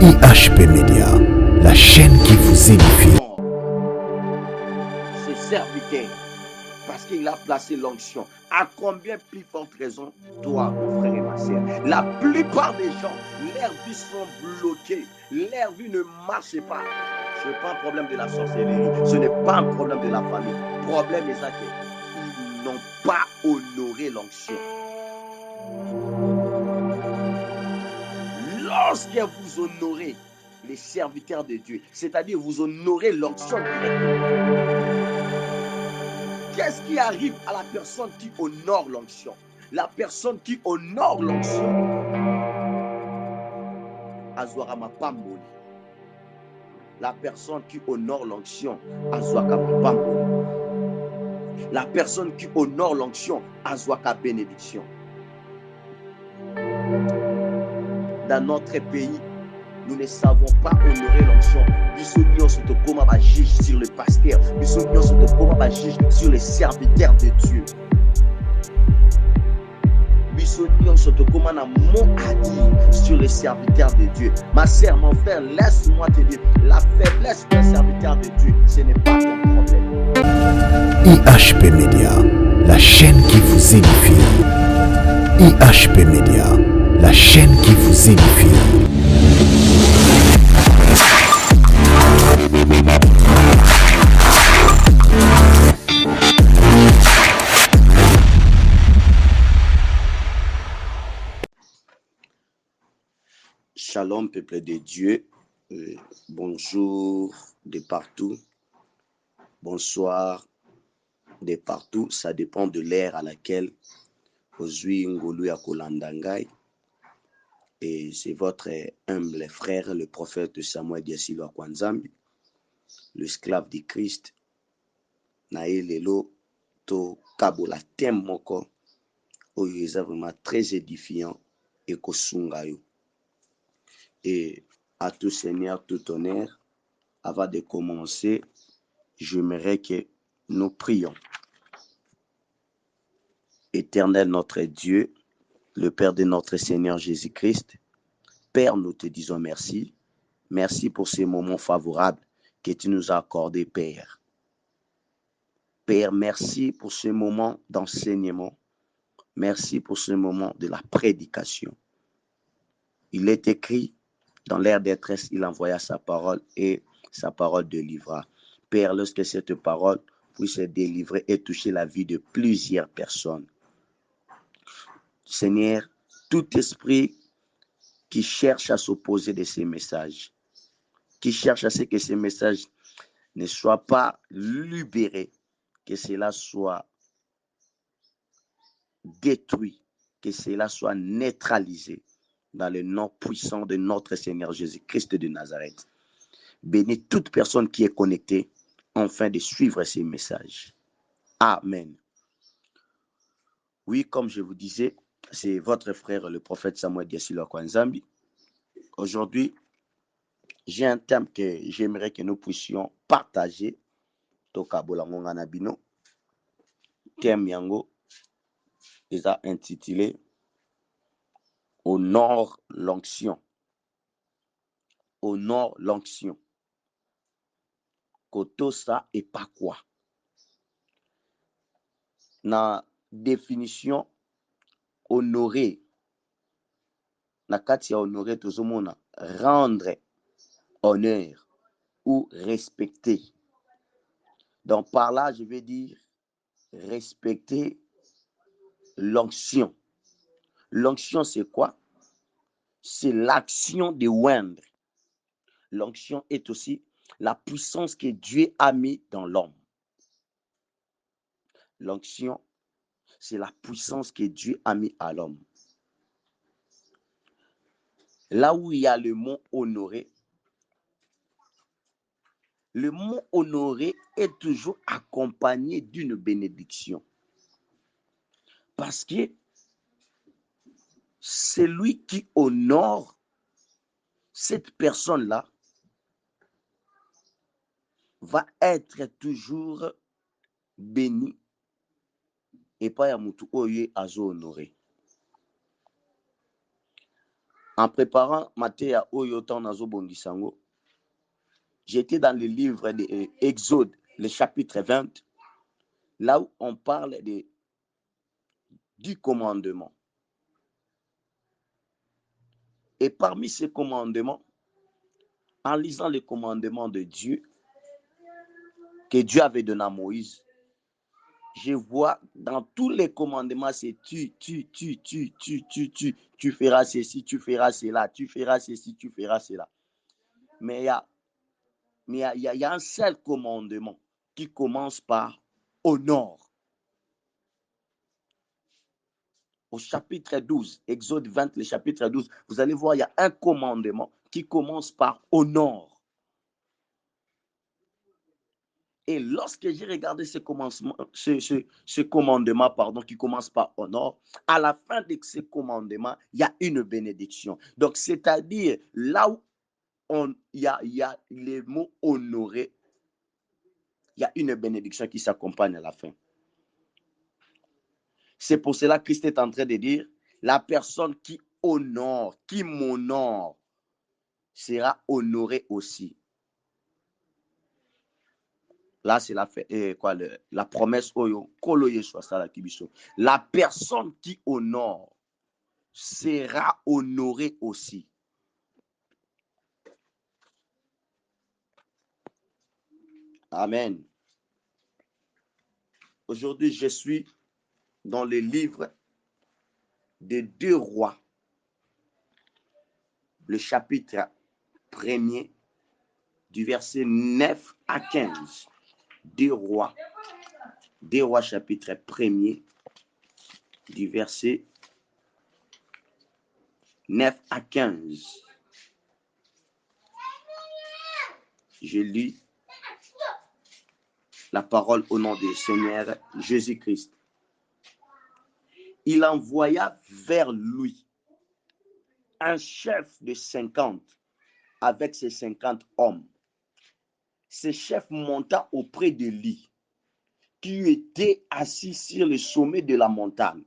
IHP Média, la chaîne qui vous édifie. Ses serviteurs, parce qu'il a placé l'onction. À combien plus forte raison, toi, mon frère et ma sœur? La plupart des gens, leurs vies sont bloquées, leur vie ne marche pas. Ce n'est pas un problème de la sorcellerie, ce n'est pas un problème de la famille. Le problème est ça qu'ils n'ont pas honoré l'onction. Lorsque vous honorez les serviteurs de Dieu, c'est-à-dire vous honorez l'onction directement, qu'est-ce qui arrive à la personne qui honore l'onction? La personne qui honore l'onction, Azwarama Pamboli. La personne qui honore l'onction, Azwaka Pamboli. La personne qui honore l'onction, Azwaka bénédiction. Dans notre pays, nous ne savons pas honorer l'onction. Bisognon se comment va juge sur le pasteur. Bisognon se comment va juge sur les serviteurs de Dieu. Bisognon se comment a mot à dire sur les serviteurs de Dieu. Ma sœur, mon frère, laisse-moi te dire, la faiblesse d'un serviteur de Dieu, ce n'est pas ton problème. IHP Média, la chaîne qui vous édifie. IHP Média, la chaîne qui vous édifie. Shalom, peuple de Dieu. Bonjour de partout. Bonsoir de partout. Ça dépend de l'ère à laquelle Ozui Ngolu Yakolandangai. Et c'est votre humble frère, le prophète Samuel Diasilwa Kwanzambi, l'esclave du Christ. Naelelo to kabola temoko. Oyo est vraiment très édifiant et kosungayo. Et à tout Seigneur, tout honneur, avant de commencer, j'aimerais que nous prions. Éternel notre Dieu, le Père de notre Seigneur Jésus-Christ, Père, nous te disons merci. Merci pour ces moments favorables que tu nous as accordés, Père. Père, merci pour ce moment d'enseignement. Merci pour ce moment de la prédication. Il est écrit, dans l'ère détresse, il envoya sa parole et sa parole délivra. Père, lorsque cette parole puisse délivrer et toucher la vie de plusieurs personnes. Seigneur, tout esprit qui cherche à s'opposer de ces messages, qui cherche à ce que ces messages ne soient pas libérés, que cela soit détruit, que cela soit neutralisé dans le nom puissant de notre Seigneur Jésus-Christ de Nazareth. Bénis toute personne qui est connectée afin de suivre ces messages. Amen. Oui, comme je vous disais, c'est votre frère, le prophète Samuel Diasilwa Kwanzambi. Aujourd'hui, j'ai un thème que j'aimerais que nous puissions partager. Toka bolangonga na bino. Thème yango est intitulé Honore l'onction. Honore l'onction. Kotosa et pas quoi. Na définition, honorer. Na kati ya honorer tozomona rendre honneur ou respecter. Donc par là, je vais dire respecter l'onction. L'onction, c'est quoi? C'est l'action de oindre. L'onction est aussi la puissance que Dieu a mis dans l'homme. L'onction, c'est la puissance que Dieu a mis à l'homme. Là où il y a le mot honorer est toujours accompagné d'une bénédiction. Parce que celui qui honore cette personne-là va être toujours béni et pas ya mutu oye azo honoré. En préparant Matéa Oyotan Nazo Bongisango, j'étais dans le livre de Exode, le chapitre 20, là où on parle du commandement. Et parmi ces commandements, en lisant les commandements de Dieu, que Dieu avait donné à Moïse, je vois dans tous les commandements, c'est tu feras ceci, tu feras cela, tu feras ceci, tu feras cela. Mais il y a un seul commandement qui commence par honore. Au chapitre 12, Exode 20, le chapitre 12, vous allez voir, il y a un commandement qui commence par honore. Et lorsque j'ai regardé ce commandement qui commence par honore, à la fin de ce commandement, il y a une bénédiction. Donc, c'est-à-dire, là où il y a les mots honorer, il y a une bénédiction qui s'accompagne à la fin. C'est pour cela que Christ est en train de dire, la personne qui honore, qui m'honore, sera honorée aussi. Là, c'est la promesse. La personne qui honore sera honorée aussi. Amen. Aujourd'hui, je suis dans le livre des 2 rois, le chapitre 1er, du verset 9 à 15. 2 rois chapitre 1er, du verset 9 à 15. Je lis la parole au nom du Seigneur Jésus-Christ. Il envoya vers lui un chef de 50 avec ses 50 hommes. Ce chef monta auprès de lui, qui était assis sur le sommet de la montagne,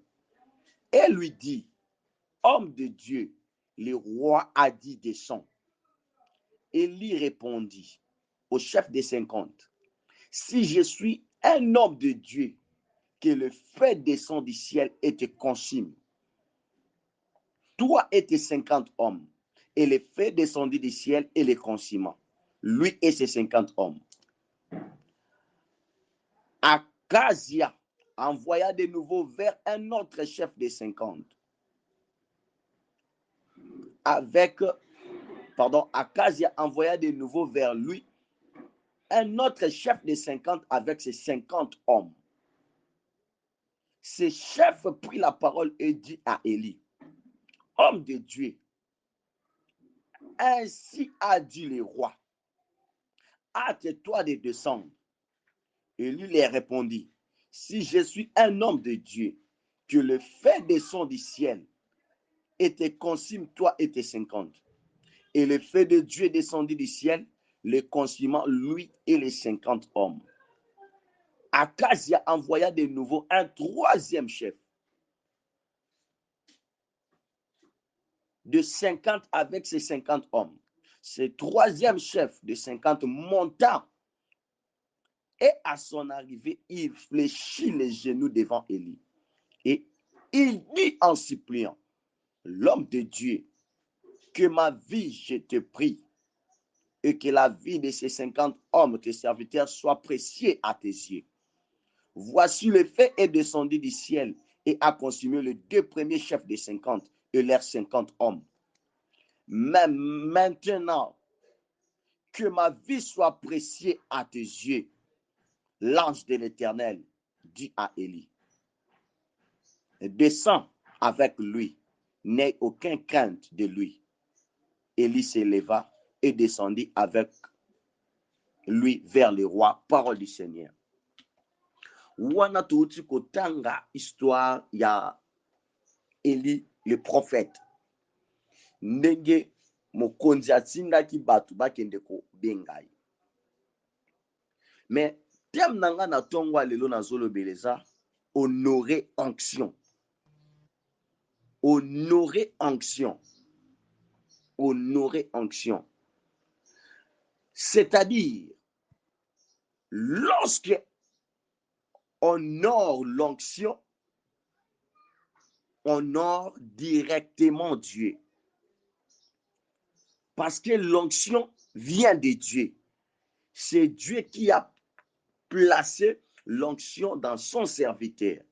et lui dit, homme de Dieu, le roi a dit, descends. Élie répondit au chef des 50, si je suis un homme de Dieu, que le feu descend du ciel et te consume. Toi et tes 50 hommes, et le feu descendit du ciel et les consuma. Lui et ses 50 hommes. Akazia envoya de nouveau vers un autre chef des 50. Akazia envoya de nouveau vers lui un autre chef des 50 avec ses 50 hommes. Ce chef prit la parole et dit à Élie, homme de Dieu, ainsi a dit le roi, hâte-toi de descendre. Élie lui répondit, si je suis un homme de Dieu, que le feu descend du ciel et te consume toi et tes 50. Et le feu de Dieu descendit du ciel, le consumant lui et les 50 hommes. Akazia envoya de nouveau un troisième chef de 50 avec ses 50 hommes. Ce troisième chef de 50 monta et à son arrivée, il fléchit les genoux devant Élie. Et il dit en suppliant, l'homme de Dieu, que ma vie, je te prie, et que la vie de ces 50 hommes, tes serviteurs, soit précieuse à tes yeux. Voici le feu est descendu du ciel et a consumé les 2 premiers chefs des 50 et leurs 50 hommes. Mais maintenant, que ma vie soit précieuse à tes yeux, l'ange de l'Éternel dit à Élie, descends avec lui, n'aie aucune crainte de lui. Élie s'éleva et descendit avec lui vers le roi, parole du Seigneur. Wana touti kotanga histoire ya Élie le prophète. Ndenge mokonzi atindaki batu bakende ko bengai. Mais thème nanga na tongwa lelo na zolo beleza, honorer onction. Honorer onction. honorer onction. C'est-à-dire, lorsque on honore l'onction, on honore directement Dieu. Parce que l'onction vient de Dieu. C'est Dieu qui a placé l'onction dans son serviteur.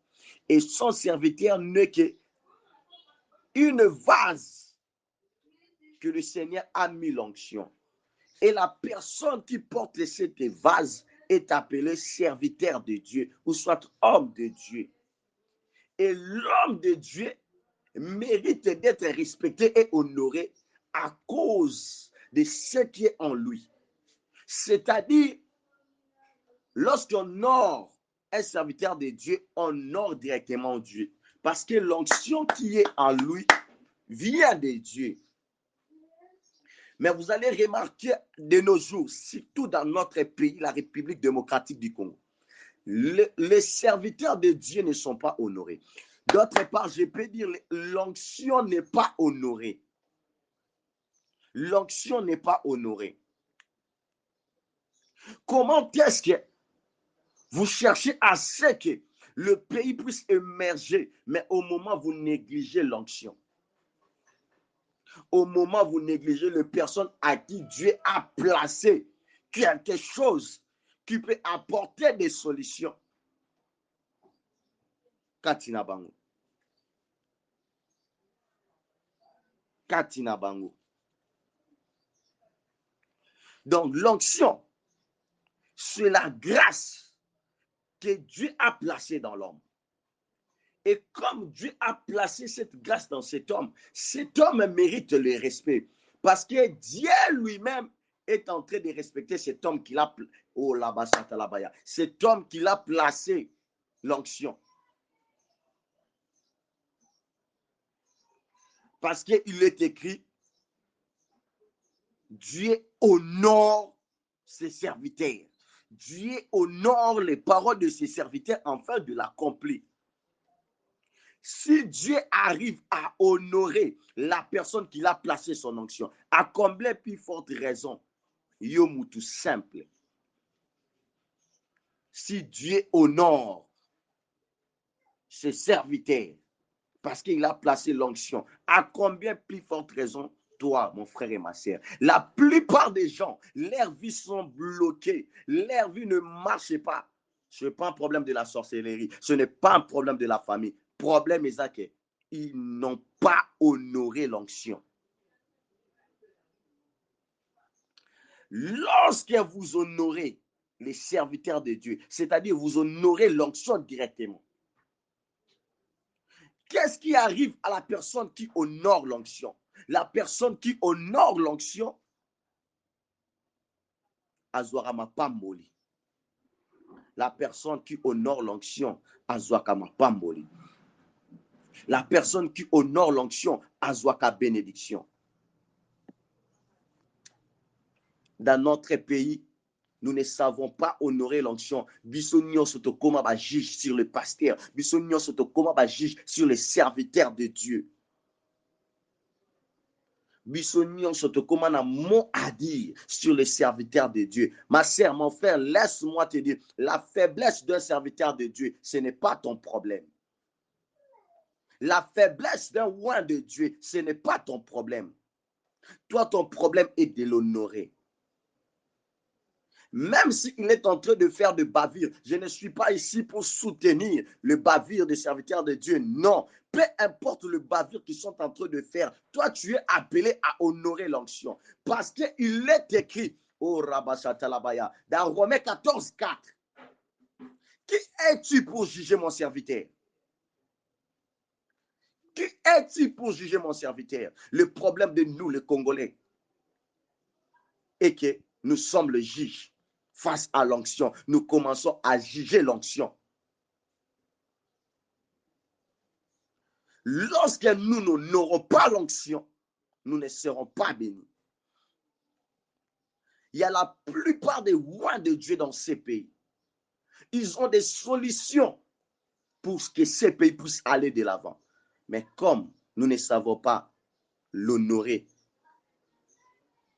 Et son serviteur n'est qu'une vase que le Seigneur a mis l'onction. Et la personne qui porte cette vase est appelée serviteur de Dieu, ou soit homme de Dieu. Et l'homme de Dieu mérite d'être respecté et honoré à cause de ce qui est en lui. C'est-à-dire, lorsqu'on honore un serviteur de Dieu, on honore directement Dieu. Parce que l'onction qui est en lui vient de Dieu. Mais vous allez remarquer de nos jours, surtout dans notre pays, la République démocratique du Congo, les serviteurs de Dieu ne sont pas honorés. D'autre part, je peux dire, l'onction n'est pas honorée. L'onction n'est pas honorée. Comment est-ce que vous cherchez à ce que le pays puisse émerger, mais au moment où vous négligez l'onction? Au moment où vous négligez les personnes à qui Dieu a placé quelque chose qui peut apporter des solutions. Katina Bango. Katina Bango. Donc l'onction, c'est la grâce que Dieu a placée dans l'homme. Et comme Dieu a placé cette grâce dans cet homme mérite le respect. Parce que Dieu lui-même est en train de respecter cet homme qu'il a, cet homme qu'il a placé l'onction. Parce qu'il est écrit, Dieu honore ses serviteurs. Dieu honore les paroles de ses serviteurs afin de l'accomplir. Si Dieu arrive à honorer la personne qui a placé son onction, à combler plus forte raison, tout simple. Si Dieu honore ses serviteurs, parce qu'il a placé l'onction, à combien plus forte raison, toi, mon frère et ma sœur? La plupart des gens, leurs vies sont bloquées, leur vie ne marche pas. Ce n'est pas un problème de la sorcellerie, ce n'est pas un problème de la famille. Le problème est qu'ils n'ont pas honoré l'onction. Lorsque vous honorez les serviteurs de Dieu, c'est-à-dire vous honorez l'onction directement, qu'est-ce qui arrive à la personne qui honore l'onction? La personne qui honore l'onction, Azwarama Pamboli. La personne qui honore l'onction, Azwakama Pamboli. La personne qui honore l'onction, Azwaka bénédiction. Dans notre pays, nous ne savons pas honorer l'onction. Bisognon sotokoma ba juge sur le pasteur. Bisognon sotokoma ba juge sur les serviteurs de Dieu. Bisognon sotokoma na mot à dire sur les serviteurs de Dieu. Ma sœur, mon frère, laisse-moi te dire, la faiblesse d'un serviteur de Dieu, ce n'est pas ton problème. La faiblesse d'un roi de Dieu, ce n'est pas ton problème. Toi, ton problème est de l'honorer. Même s'il est en train de faire de bavures, je ne suis pas ici pour soutenir le bavure des serviteurs de Dieu. Non, peu importe le bavure qu'ils sont en train de faire, toi tu es appelé à honorer l'onction. Parce qu'il est écrit, oh Rabashatalabaya, dans Romains 14, 4, qui es-tu pour juger mon serviteur? Qui es-tu pour juger mon serviteur? Le problème de nous, les Congolais, est que nous sommes le juge. Face à l'onction, nous commençons à juger l'onction. Lorsque nous n'aurons pas l'onction, nous ne serons pas bénis. Il y a la plupart des rois de Dieu dans ces pays. Ils ont des solutions pour que ces pays puissent aller de l'avant. Mais comme nous ne savons pas l'honorer,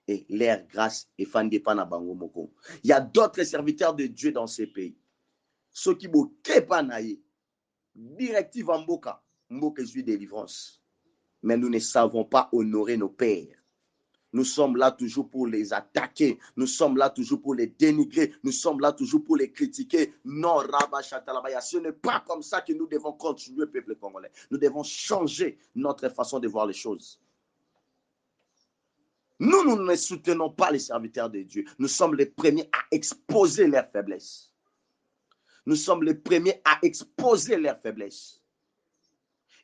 et leur grâce et fandepana bango moko. Il y a d'autres serviteurs de Dieu dans ces pays. Ceux qui boke panaye, directive en mboka, mboka est délivrance. Mais nous ne savons pas honorer nos pères. Nous sommes là toujours pour les attaquer. Nous sommes là toujours pour les dénigrer. Nous sommes là toujours pour les critiquer. Non, Rabba Chatalabaya, ce n'est pas comme ça que nous devons continuer, peuple congolais. Nous devons changer notre façon de voir les choses. Nous ne soutenons pas les serviteurs de Dieu. Nous sommes les premiers à exposer leurs faiblesses. Nous sommes les premiers à exposer leurs faiblesses.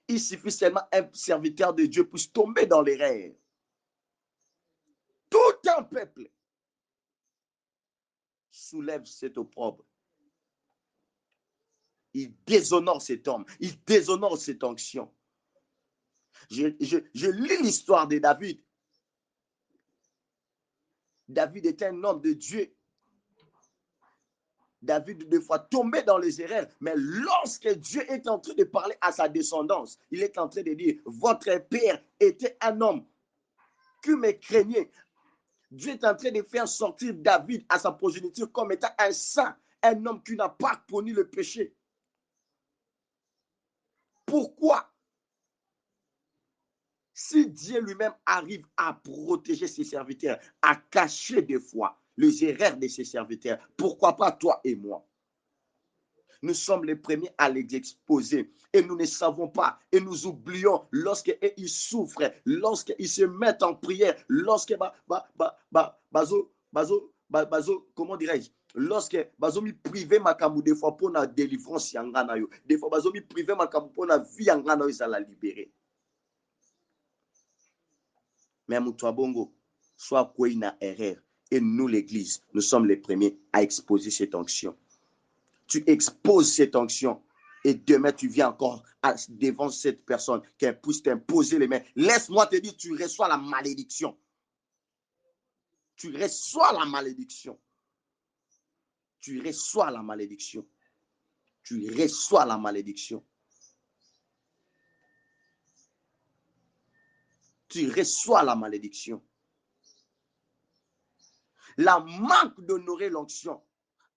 Il suffit seulement un serviteur de Dieu puisse tomber dans les rêves. Tout un peuple soulève cet opprobre. Il déshonore cet homme. Il déshonore cette onction. Je lis l'histoire de David. David est un homme de Dieu. David, des fois, tombait dans les erreurs. Mais lorsque Dieu est en train de parler à sa descendance, il est en train de dire, votre père était un homme qui me craignait. Dieu est en train de faire sortir David à sa progéniture comme étant un saint, un homme qui n'a pas connu le péché. Pourquoi? Si Dieu lui-même arrive à protéger ses serviteurs, à cacher des fois les erreurs de ses serviteurs, pourquoi pas toi et moi? Nous sommes les premiers à les exposer et nous ne savons pas et nous oublions lorsqu'ils souffrent, lorsqu'ils se mettent en prière, lorsque comment dirais-je, lorsque bazomi privé makambu des fois pour la délivrance yangana yo, des fois bazomi privé makambu pour la vie yangana yo ça la libérer. Mais Moutoua Bongo, soit quoi il a erreur. Et nous, l'Église, nous sommes les premiers à exposer cette onction. Tu exposes cette onction et demain, tu viens encore devant cette personne qui puisse t'imposer les mains. Laisse-moi te dire, tu reçois la malédiction. Tu reçois la malédiction. Tu reçois la malédiction. Tu reçois la malédiction. Tu reçois la malédiction. La manque d'honorer l'onction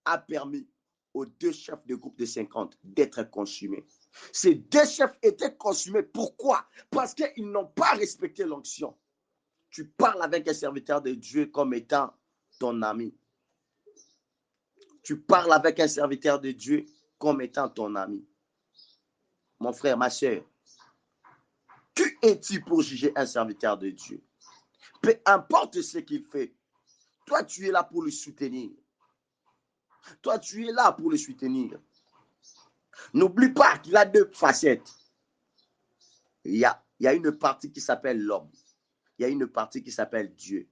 a permis aux deux chefs de groupe de 50 d'être consumés. Ces deux chefs étaient consumés. Pourquoi? Parce qu'ils n'ont pas respecté l'onction. Tu parles avec un serviteur de Dieu comme étant ton ami. Tu parles avec un serviteur de Dieu comme étant ton ami. Mon frère, ma soeur, qui es-tu pour juger un serviteur de Dieu? Peu importe ce qu'il fait, toi, tu es là pour le soutenir. Toi, tu es là pour le soutenir. N'oublie pas qu'il a deux facettes. Il y a une partie qui s'appelle l'homme. Il y a une partie qui s'appelle Dieu.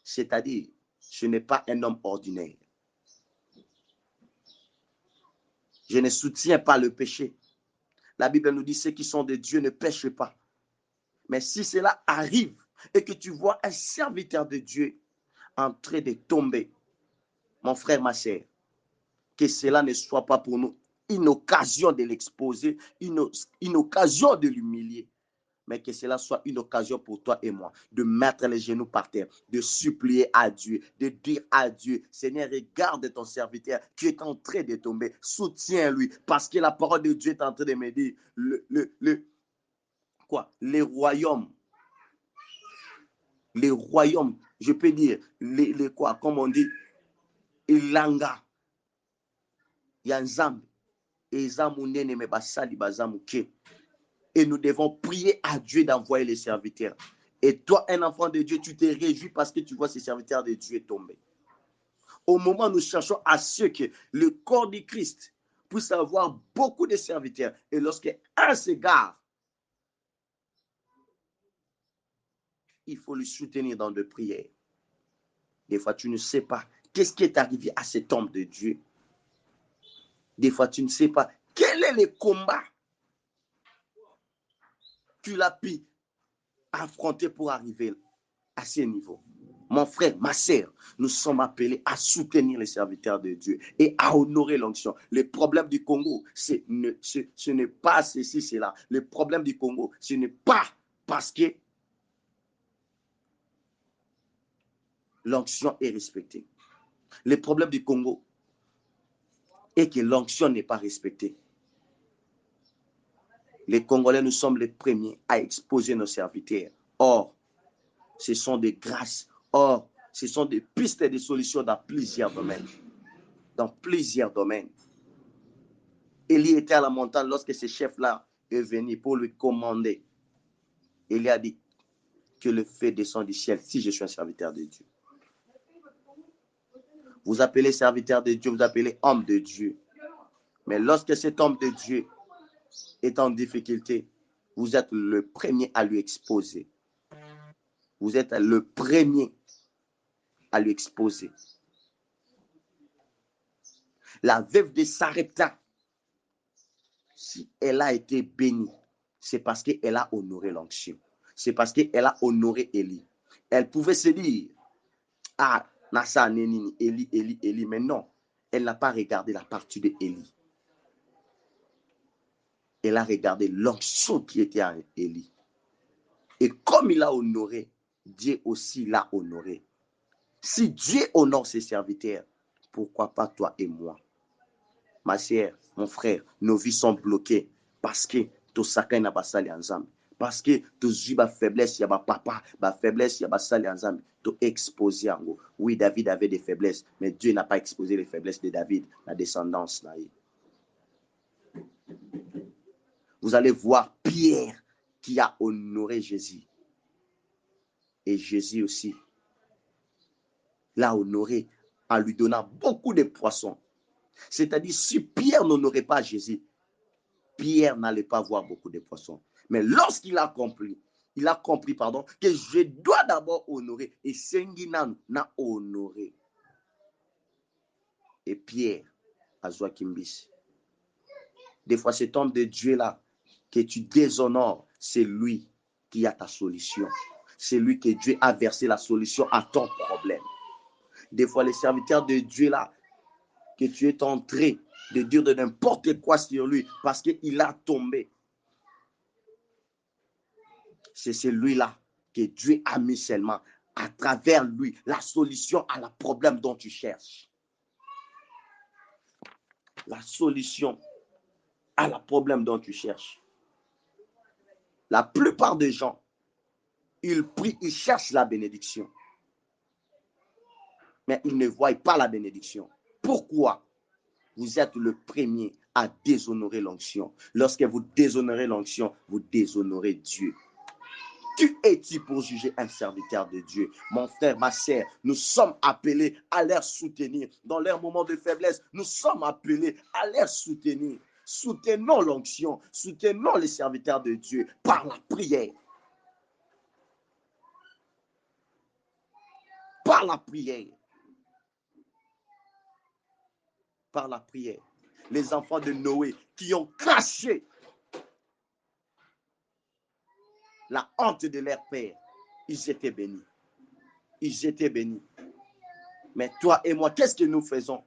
C'est-à-dire, ce n'est pas un homme ordinaire. Je ne soutiens pas le péché. La Bible nous dit ceux qui sont de Dieu ne pêchent pas. Mais si cela arrive et que tu vois un serviteur de Dieu en train de tomber, mon frère, ma sœur, que cela ne soit pas pour nous une occasion de l'exposer, une occasion de l'humilier, mais que cela soit une occasion pour toi et moi de mettre les genoux par terre, de supplier à Dieu, de dire à Dieu, Seigneur, regarde ton serviteur qui est en train de tomber, soutiens-lui, parce que la parole de Dieu est en train de me dire, les royaumes, je peux dire, comme on dit, ilanga, yanzambe, ezamunene me basali bazamuke. Et nous devons prier à Dieu d'envoyer les serviteurs. Et toi, un enfant de Dieu, tu te réjouis parce que tu vois ces serviteurs de Dieu tomber. Au moment où nous cherchons à ce que le corps du Christ puisse avoir beaucoup de serviteurs. Et lorsqu'un s'égare, il faut le soutenir dans des prières. Des fois, tu ne sais pas qu'est-ce qui est arrivé à cet homme de Dieu. Des fois, tu ne sais pas quel est le combat qu'il a pu affronter pour arriver à ce niveau. Mon frère, ma sœur, nous sommes appelés à soutenir les serviteurs de Dieu et à honorer l'onction. Le problème du Congo, ce n'est pas ceci, cela. Le problème du Congo, ce n'est pas parce que l'onction est respectée. Le problème du Congo est que l'onction n'est pas respectée. Les Congolais, nous sommes les premiers à exposer nos serviteurs. Or, ce sont des grâces. Or, ce sont des pistes et des solutions dans plusieurs domaines. Dans plusieurs domaines. Élie était à la montagne lorsque ce chef-là est venu pour lui commander. Il a dit que le feu descend du ciel si je suis un serviteur de Dieu. Vous appelez serviteur de Dieu, vous appelez homme de Dieu. Mais lorsque cet homme de Dieu est en difficulté, vous êtes le premier à lui exposer. Vous êtes le premier à lui exposer. La veuve de Sarepta, si elle a été bénie, c'est parce qu'elle a honoré l'onction. C'est parce qu'elle a honoré Élie. Elle pouvait se dire, ah, Nassa, Nénini, Élie, mais non, elle n'a pas regardé la partie de Élie. Elle a regardé l'onction qui était à Élie. Et comme il a honoré, Dieu aussi l'a honoré. Si Dieu honore ses serviteurs, pourquoi pas toi et moi? Ma sœur, mon frère, nos vies sont bloquées parce que tout chacun n'a pas sali ensemble. Parce que tout ma faiblesse, il y a ma papa, ma faiblesse, il y a ma sali ensemble. Tout exposé en gros. Oui, David avait des faiblesses, mais Dieu n'a pas exposé les faiblesses de David, la descendance. Là. Vous allez voir Pierre qui a honoré Jésus. Et Jésus aussi l'a honoré en lui donnant beaucoup de poissons. C'est-à-dire, si Pierre n'honorait pas Jésus, Pierre n'allait pas voir beaucoup de poissons. Mais lorsqu'il a compris, que je dois d'abord honorer, et Senginan n'a honoré. Et Pierre a Joachimbis. Des fois, cet homme de Dieu-là, que tu déshonores, c'est lui qui a ta solution. C'est lui que Dieu a versé la solution à ton problème. Des fois, les serviteurs de Dieu-là, que tu es en train de dire de n'importe quoi sur lui parce qu'il a tombé. C'est celui-là que Dieu a mis seulement à travers lui la solution à la problème dont tu cherches. La solution à la problème dont tu cherches. La plupart des gens, ils prient, ils cherchent la bénédiction. Mais ils ne voient pas la bénédiction. Pourquoi? Vous êtes le premier à déshonorer l'onction. Lorsque vous déshonorez l'onction, vous déshonorez Dieu. Qui es-tu pour juger un serviteur de Dieu? Mon frère, ma sœur, nous sommes appelés à les soutenir. Dans leurs moments de faiblesse, nous sommes appelés à les soutenir. Soutenons l'onction, soutenons les serviteurs de Dieu par la prière. Par la prière. Par la prière. Les enfants de Noé qui ont caché la honte de leur père, ils étaient bénis. Ils étaient bénis. Mais toi et moi, qu'est-ce que nous faisons?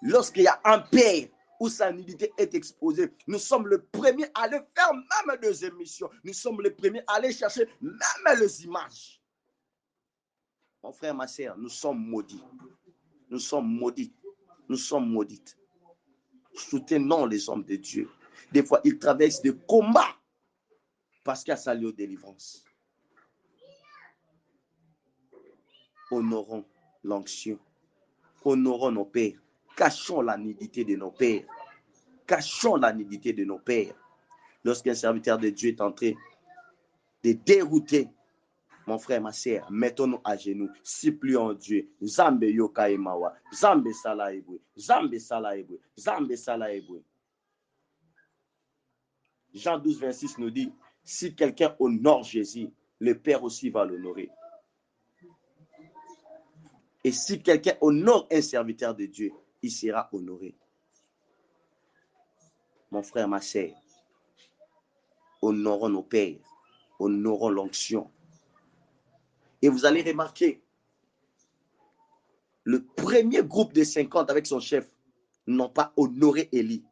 Lorsqu'il y a un père où sa nudité est exposée, nous sommes le premier à aller faire même des émissions. Nous sommes les premiers à aller chercher même les images. Mon frère, ma sœur, nous sommes maudits. Nous sommes maudits. Nous sommes maudites. Soutenons les hommes de Dieu. Des fois, ils traversent des combats parce qu'il y a salut aux délivrances. Honorons l'onction. Honorons nos pères. Cachons la nudité de nos pères. Cachons la nudité de nos pères. Lorsqu'un serviteur de Dieu est en train de dérouter, mon frère, ma sœur, mettons-nous à genoux, supplions Dieu. Zambe yoka emawa, Zambe sala ebwe, Zambe sala ebwe, Zambe sala ebwe. Jean 12, 26 nous dit, si quelqu'un honore Jésus, le Père aussi va l'honorer. Et si quelqu'un honore un serviteur de Dieu, il sera honoré. Mon frère, ma sœur, honorons nos pères, honorons l'onction. Et vous allez remarquer, le premier groupe de 50 avec son chef n'ont pas honoré Élie.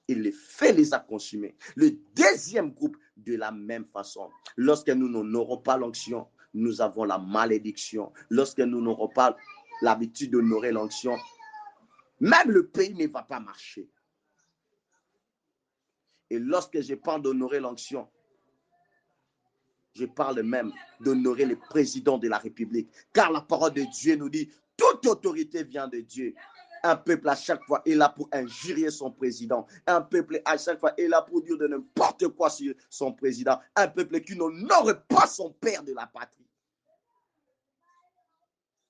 Il les fait les a consumés. Le deuxième groupe, de la même façon. Lorsque nous n'honorons pas l'onction, nous avons la malédiction. Lorsque nous n'aurons pas l'habitude d'honorer l'onction, même le pays ne va pas marcher. Et lorsque je parle d'honorer l'onction, je parle même d'honorer le président de la République. Car la parole de Dieu nous dit, toute autorité vient de Dieu. Un peuple à chaque fois est là pour injurier son président. Un peuple à chaque fois est là pour dire de n'importe quoi sur son président. Un peuple qui n'honore pas son père de la patrie.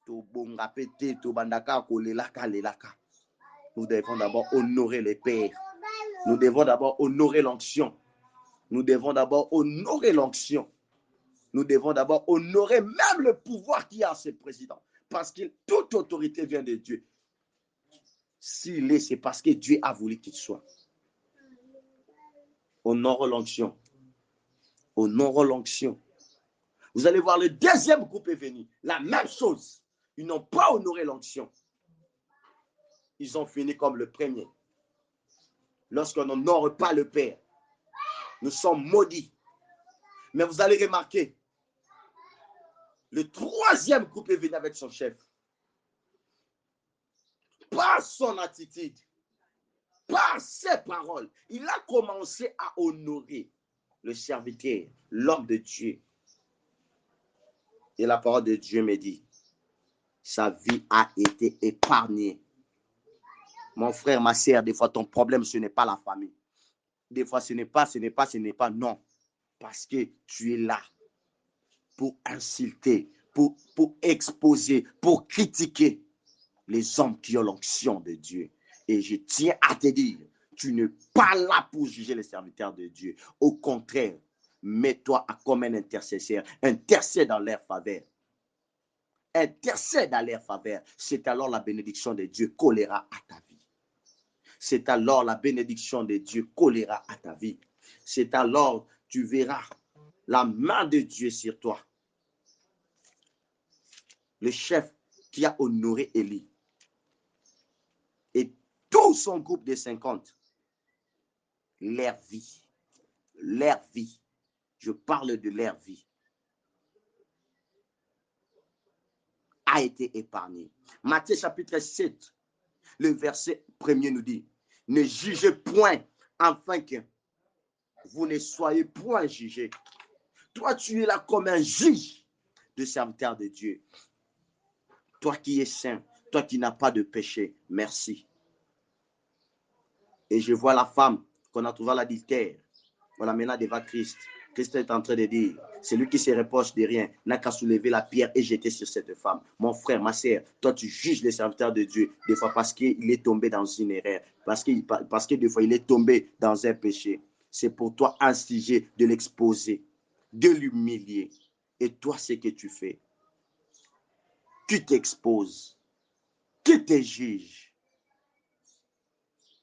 Nous devons d'abord honorer les pères. Nous devons d'abord honorer l'onction. Nous devons d'abord honorer l'onction. Nous devons d'abord honorer même le pouvoir qu'il y a à ce président. Parce que toute autorité vient de Dieu. S'il est, c'est parce que Dieu a voulu qu'il soit. Honorons l'onction. Honorons l'onction. Vous allez voir, le deuxième groupe est venu. La même chose. Ils n'ont pas honoré l'onction. Ils ont fini comme le premier. Lorsqu'on n'honore pas le Père, nous sommes maudits. Mais vous allez remarquer, le troisième groupe est venu avec son chef. Par son attitude, par ses paroles, il a commencé à honorer le serviteur, l'homme de Dieu. Et la parole de Dieu me dit, sa vie a été épargnée. Mon frère, ma sœur, des fois ton problème, ce n'est pas la famille. Des fois, ce n'est pas, non. Parce que tu es là pour insulter, pour exposer, pour critiquer les hommes qui ont l'onction de Dieu. Et je tiens à te dire, tu n'es pas là pour juger les serviteurs de Dieu. Au contraire, mets-toi comme un intercesseur. Intercède dans leur faveur. Intercède à leur faveur. C'est alors la bénédiction de Dieu collera à ta vie. C'est alors la bénédiction de Dieu collera à ta vie. C'est alors tu verras la main de Dieu sur toi. Le chef qui a honoré Élie et tout son groupe de 50, leur vie, je parle de leur vie, a été épargnée. Matthieu chapitre 7, le verset 1er nous dit, ne jugez point afin que vous ne soyez point jugés. Toi, tu es là comme un juge de serviteur de Dieu. Toi qui es saint, toi qui n'as pas de péché, merci. Et je vois la femme qu'on a trouvée à l'adultère. On l'a mené devant Christ. Christ est en train de dire, celui qui se reproche de rien n'a qu'à soulever la pierre et jeter sur cette femme. Mon frère, ma sœur, toi tu juges les serviteurs de Dieu, des fois parce qu'il est tombé dans une erreur, parce que des fois il est tombé dans un péché. C'est pour toi un sujet de l'exposer, de l'humilier. Et toi, ce que tu fais, tu t'exposes, qui te juge.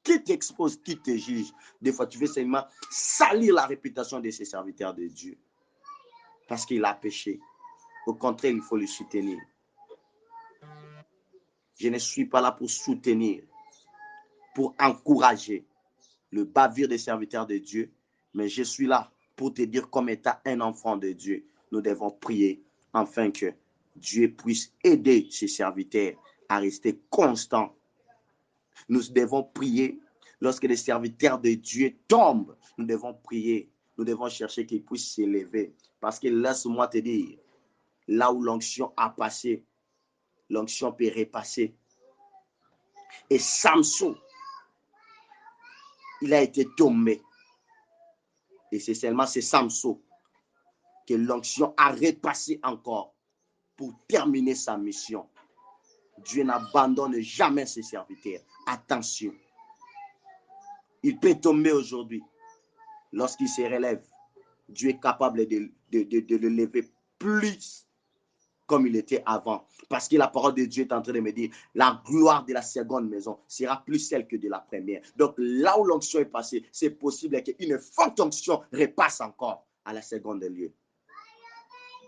Qui t'expose, qui te juge. Des fois, tu veux seulement salir la réputation de ces serviteurs de Dieu. Parce qu'il a péché. Au contraire, il faut le soutenir. Je ne suis pas là pour soutenir, pour encourager le bavure des serviteurs de Dieu, mais je suis là pour te dire comme étant un enfant de Dieu. Nous devons prier afin que Dieu puisse aider ses serviteurs à rester constants. Nous devons prier lorsque les serviteurs de Dieu tombent. Nous devons prier. Nous devons chercher qu'ils puissent s'élever. Parce que laisse-moi te dire, là où l'onction a passé, l'onction peut repasser. Et Samson, il a été tombé. Et c'est seulement Samson que l'onction a repassé encore pour terminer sa mission. Dieu n'abandonne jamais ses serviteurs. Attention. Il peut tomber aujourd'hui. Lorsqu'il se relève, Dieu est capable de le lever plus comme il était avant. Parce que la parole de Dieu est en train de me dire, la gloire de la seconde maison sera plus celle que de la première. Donc là où l'onction est passée, c'est possible qu'une forte onction repasse encore à la seconde lieu.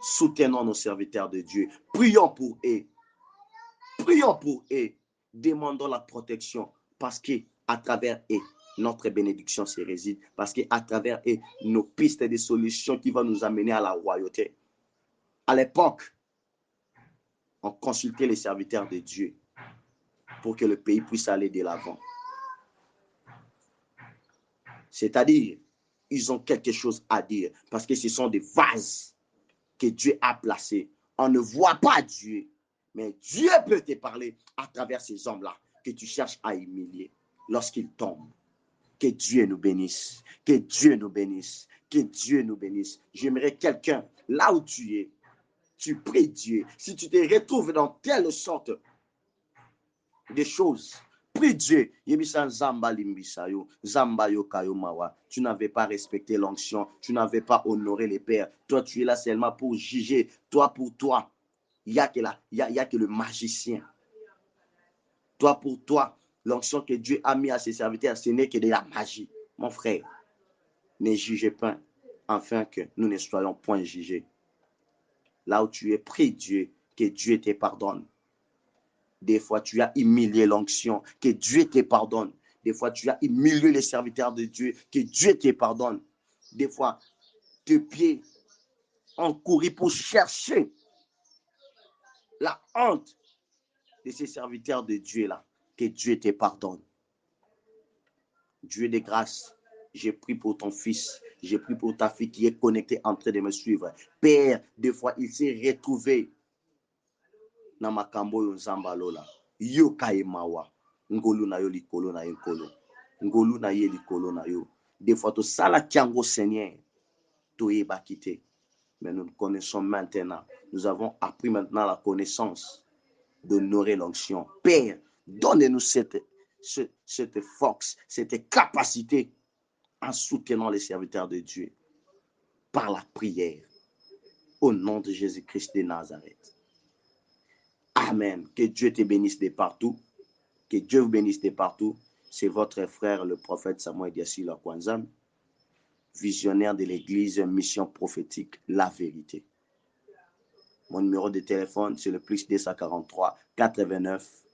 Soutenons nos serviteurs de Dieu. Prions pour eux. Prions pour eux. Demandons la protection parce qu'à travers eux, notre bénédiction se réside. Parce qu'à travers eux, nos pistes de solutions qui vont nous amener à la royauté. À l'époque, on consultait les serviteurs de Dieu pour que le pays puisse aller de l'avant. C'est-à-dire, ils ont quelque chose à dire parce que ce sont des vases que Dieu a placés. On ne voit pas Dieu, mais Dieu peut te parler à travers ces hommes-là que tu cherches à humilier lorsqu'ils tombent. Que Dieu nous bénisse, que Dieu nous bénisse, que Dieu nous bénisse. J'aimerais quelqu'un, là où tu es, tu pries Dieu. Si tu te retrouves dans telle sorte de choses, prie Dieu. Tu n'avais pas respecté l'onction, tu n'avais pas honoré les pères. Toi, tu es là seulement pour juger. Toi, pour toi, il n'y a que le magicien. Toi, pour toi, l'onction que Dieu a mis à ses serviteurs, ce n'est que de la magie. Mon frère, ne jugez pas, afin que nous ne soyons point jugés. Là où tu es, prie Dieu, que Dieu te pardonne. Des fois, tu as humilié l'onction, que Dieu te pardonne. Des fois, tu as humilié les serviteurs de Dieu, que Dieu te pardonne. Des fois, tes pieds ont couru pour chercher la honte de ces serviteurs de Dieu-là, que Dieu te pardonne. Dieu de grâce, j'ai prié pour ton fils, j'ai prié pour ta fille qui est connectée en train de me suivre. Père, des fois, il s'est retrouvé dans ma kambo yo zambalola. Yo kaemawa. Ngolu na yo likolo na yenkolo. Ngolu na ye likolo na yo. Des fois, tout ça la tiango Seigneur, tout est bakité. Mais nous connaissons maintenant. Nous avons appris maintenant la connaissance d'honorer l'onction. Père, donne-nous cette force, cette capacité en soutenant les serviteurs de Dieu par la prière. Au nom de Jésus-Christ de Nazareth. Amen. Que Dieu te bénisse de partout. Que Dieu vous bénisse de partout. C'est votre frère, le prophète Samuel Diasila Kwanzam, visionnaire de l'église Mission Prophétique, La Vérité. Mon numéro de téléphone, c'est le plus 243 89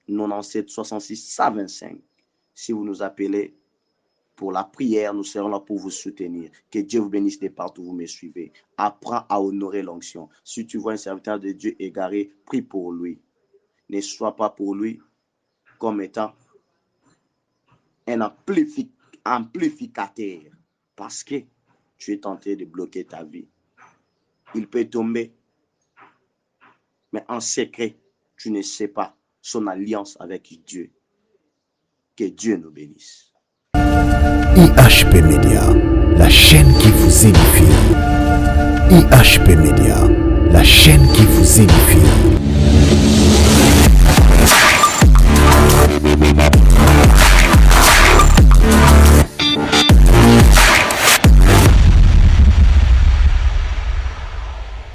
97 66 125. Si vous nous appelez pour la prière, nous serons là pour vous soutenir. Que Dieu vous bénisse de partout où vous me suivez. Apprends à honorer l'onction. Si tu vois un serviteur de Dieu égaré, prie pour lui. Ne sois pas pour lui comme étant un amplificateur. Parce que tu es tenté de bloquer ta vie. Il peut tomber. Mais en secret, tu ne sais pas son alliance avec Dieu. Que Dieu nous bénisse. IHP Média, la chaîne qui vous édifie. IHP Média, la chaîne qui vous édifie.